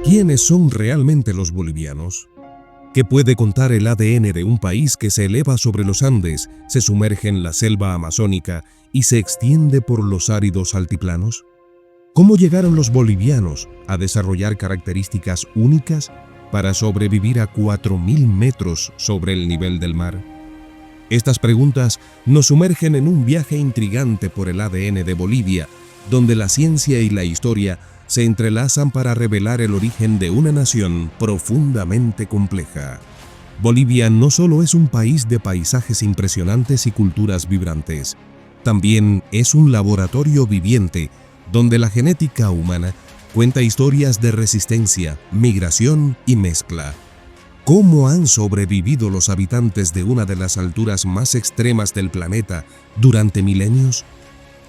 ¿Quiénes son realmente los bolivianos? ¿Qué puede contar el ADN de un país que se eleva sobre los Andes, se sumerge en la selva amazónica y se extiende por los áridos altiplanos? ¿Cómo llegaron los bolivianos a desarrollar características únicas para sobrevivir a 4.000 metros sobre el nivel del mar? Estas preguntas nos sumergen en un viaje intrigante por el ADN de Bolivia, donde la ciencia y la historia se entrelazan para revelar el origen de una nación profundamente compleja. Bolivia no solo es un país de paisajes impresionantes y culturas vibrantes, también es un laboratorio viviente donde la genética humana cuenta historias de resistencia, migración y mezcla. ¿Cómo han sobrevivido los habitantes de una de las alturas más extremas del planeta durante milenios?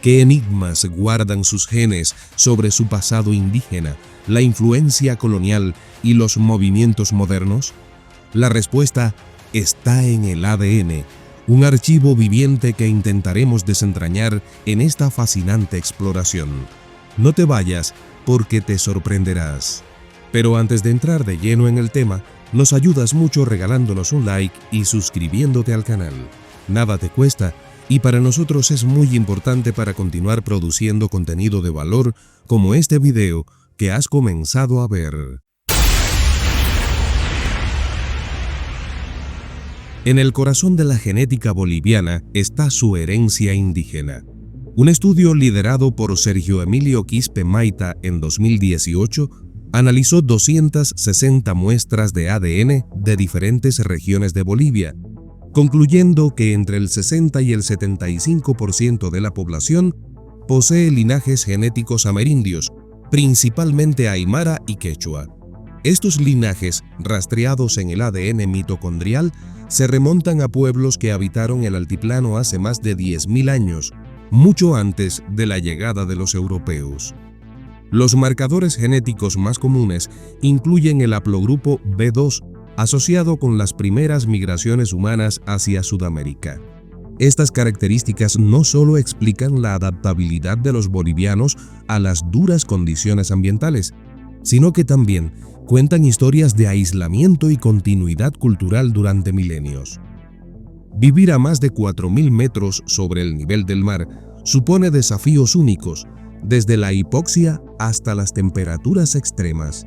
¿Qué enigmas guardan sus genes sobre su pasado indígena, la influencia colonial y los movimientos modernos? La respuesta está en el ADN, un archivo viviente que intentaremos desentrañar en esta fascinante exploración. No te vayas, porque te sorprenderás. Pero antes de entrar de lleno en el tema, nos ayudas mucho regalándonos un like y suscribiéndote al canal. Nada te cuesta, y para nosotros es muy importante para continuar produciendo contenido de valor como este video que has comenzado a ver. En el corazón de la genética boliviana está su herencia indígena. Un estudio liderado por Sergio Emilio Quispe Maita en 2018 analizó 260 muestras de ADN de diferentes regiones de Bolivia, concluyendo que entre el 60 y el 75% de la población posee linajes genéticos amerindios, principalmente aymara y quechua. Estos linajes, rastreados en el ADN mitocondrial, se remontan a pueblos que habitaron el altiplano hace más de 10.000 años, mucho antes de la llegada de los europeos. Los marcadores genéticos más comunes incluyen el haplogrupo B2, asociado con las primeras migraciones humanas hacia Sudamérica. Estas características no solo explican la adaptabilidad de los bolivianos a las duras condiciones ambientales, sino que también cuentan historias de aislamiento y continuidad cultural durante milenios. Vivir a más de 4.000 metros sobre el nivel del mar supone desafíos únicos, desde la hipoxia hasta las temperaturas extremas.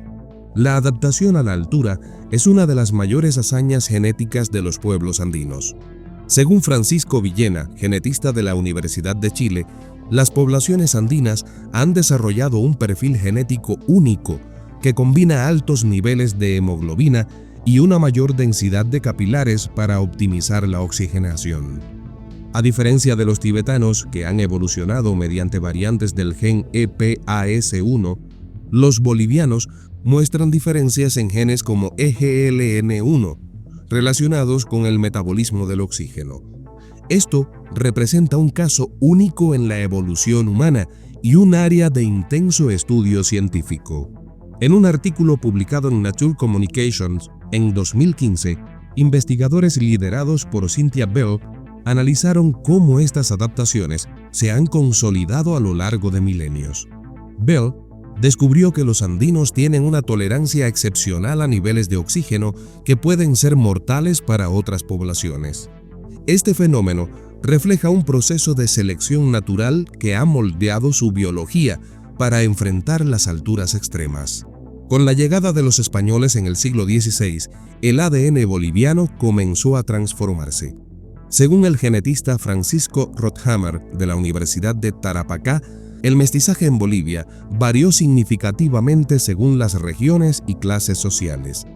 La adaptación a la altura es una de las mayores hazañas genéticas de los pueblos andinos. Según Francisco Villena, genetista de la Universidad de Chile, las poblaciones andinas han desarrollado un perfil genético único que combina altos niveles de hemoglobina y una mayor densidad de capilares para optimizar la oxigenación. A diferencia de los tibetanos, que han evolucionado mediante variantes del gen EPAS1, los bolivianos muestran diferencias en genes como EGLN1, relacionados con el metabolismo del oxígeno. Esto representa un caso único en la evolución humana y un área de intenso estudio científico. En un artículo publicado en Nature Communications en 2015, investigadores liderados por Cynthia Bell analizaron cómo estas adaptaciones se han consolidado a lo largo de milenios. Bell descubrió que los andinos tienen una tolerancia excepcional a niveles de oxígeno que pueden ser mortales para otras poblaciones. Este fenómeno refleja un proceso de selección natural que ha moldeado su biología para enfrentar las alturas extremas. Con la llegada de los españoles en el siglo XVI, el ADN boliviano comenzó a transformarse. Según el genetista Francisco Rothhammer de la Universidad de Tarapacá, el mestizaje en Bolivia varió significativamente según las regiones y clases sociales.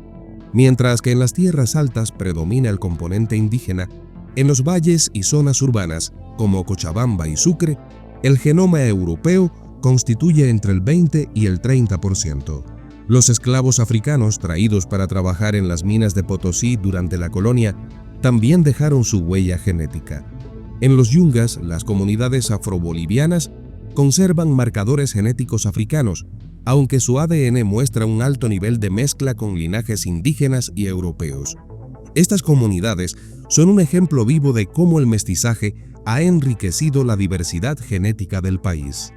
Mientras que en las tierras altas predomina el componente indígena, en los valles y zonas urbanas, como Cochabamba y Sucre, el genoma europeo constituye entre el 20 y el 30%. Los esclavos africanos traídos para trabajar en las minas de Potosí durante la colonia también dejaron su huella genética. En los yungas, las comunidades afrobolivianas conservan marcadores genéticos africanos, aunque su ADN muestra un alto nivel de mezcla con linajes indígenas y europeos. Estas comunidades son un ejemplo vivo de cómo el mestizaje ha enriquecido la diversidad genética del país.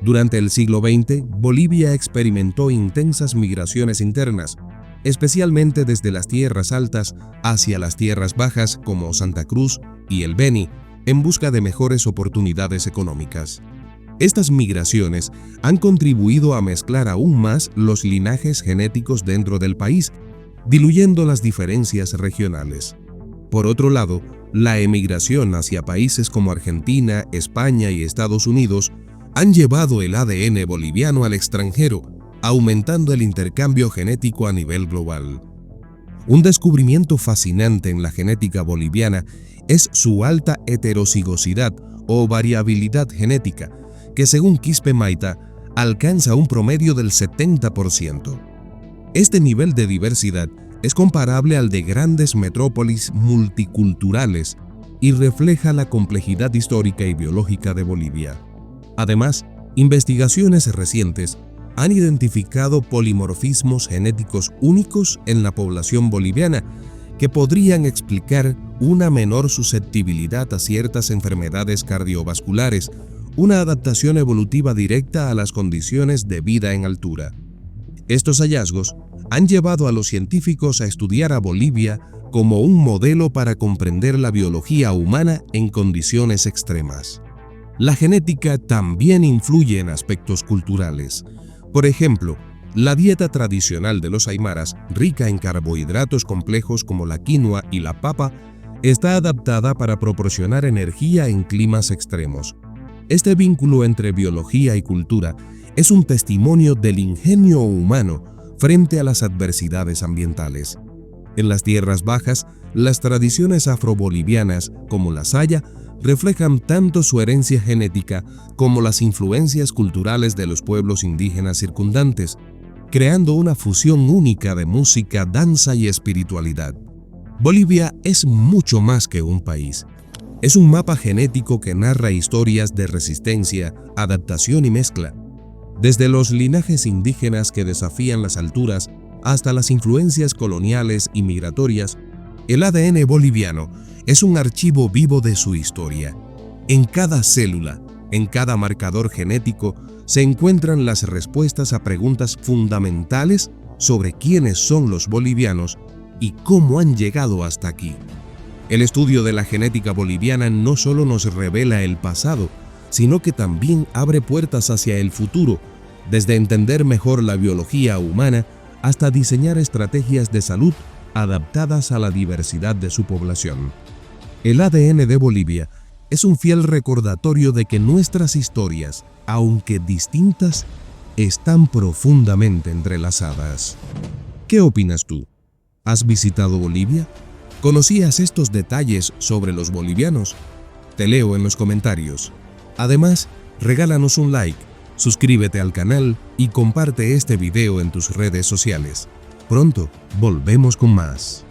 Durante el siglo XX, Bolivia experimentó intensas migraciones internas, especialmente desde las tierras altas hacia las tierras bajas como Santa Cruz y el Beni, en busca de mejores oportunidades económicas. Estas migraciones han contribuido a mezclar aún más los linajes genéticos dentro del país, diluyendo las diferencias regionales. Por otro lado, la emigración hacia países como Argentina, España y Estados Unidos han llevado el ADN boliviano al extranjero, aumentando el intercambio genético a nivel global. Un descubrimiento fascinante en la genética boliviana es su alta heterocigosidad o variabilidad genética, que según Quispe-Maita alcanza un promedio del 70%. Este nivel de diversidad es comparable al de grandes metrópolis multiculturales y refleja la complejidad histórica y biológica de Bolivia. Además, investigaciones recientes han identificado polimorfismos genéticos únicos en la población boliviana que podrían explicar una menor susceptibilidad a ciertas enfermedades cardiovasculares, una adaptación evolutiva directa a las condiciones de vida en altura. Estos hallazgos han llevado a los científicos a estudiar a Bolivia como un modelo para comprender la biología humana en condiciones extremas. La genética también influye en aspectos culturales. Por ejemplo, la dieta tradicional de los aymaras, rica en carbohidratos complejos como la quinoa y la papa, está adaptada para proporcionar energía en climas extremos. Este vínculo entre biología y cultura es un testimonio del ingenio humano frente a las adversidades ambientales. En las tierras bajas, las tradiciones afrobolivianas, como la saya, reflejan tanto su herencia genética como las influencias culturales de los pueblos indígenas circundantes, creando una fusión única de música, danza y espiritualidad. Bolivia es mucho más que un país. Es un mapa genético que narra historias de resistencia, adaptación y mezcla. Desde los linajes indígenas que desafían las alturas hasta las influencias coloniales y migratorias, el ADN boliviano es un archivo vivo de su historia. En cada célula, en cada marcador genético, se encuentran las respuestas a preguntas fundamentales sobre quiénes son los bolivianos y cómo han llegado hasta aquí. El estudio de la genética boliviana no solo nos revela el pasado, sino que también abre puertas hacia el futuro, desde entender mejor la biología humana hasta diseñar estrategias de salud adaptadas a la diversidad de su población. El ADN de Bolivia es un fiel recordatorio de que nuestras historias, aunque distintas, están profundamente entrelazadas. ¿Qué opinas tú? ¿Has visitado Bolivia? ¿Conocías estos detalles sobre los bolivianos? Te leo en los comentarios. Además, regálanos un like, suscríbete al canal y comparte este video en tus redes sociales. Pronto volvemos con más.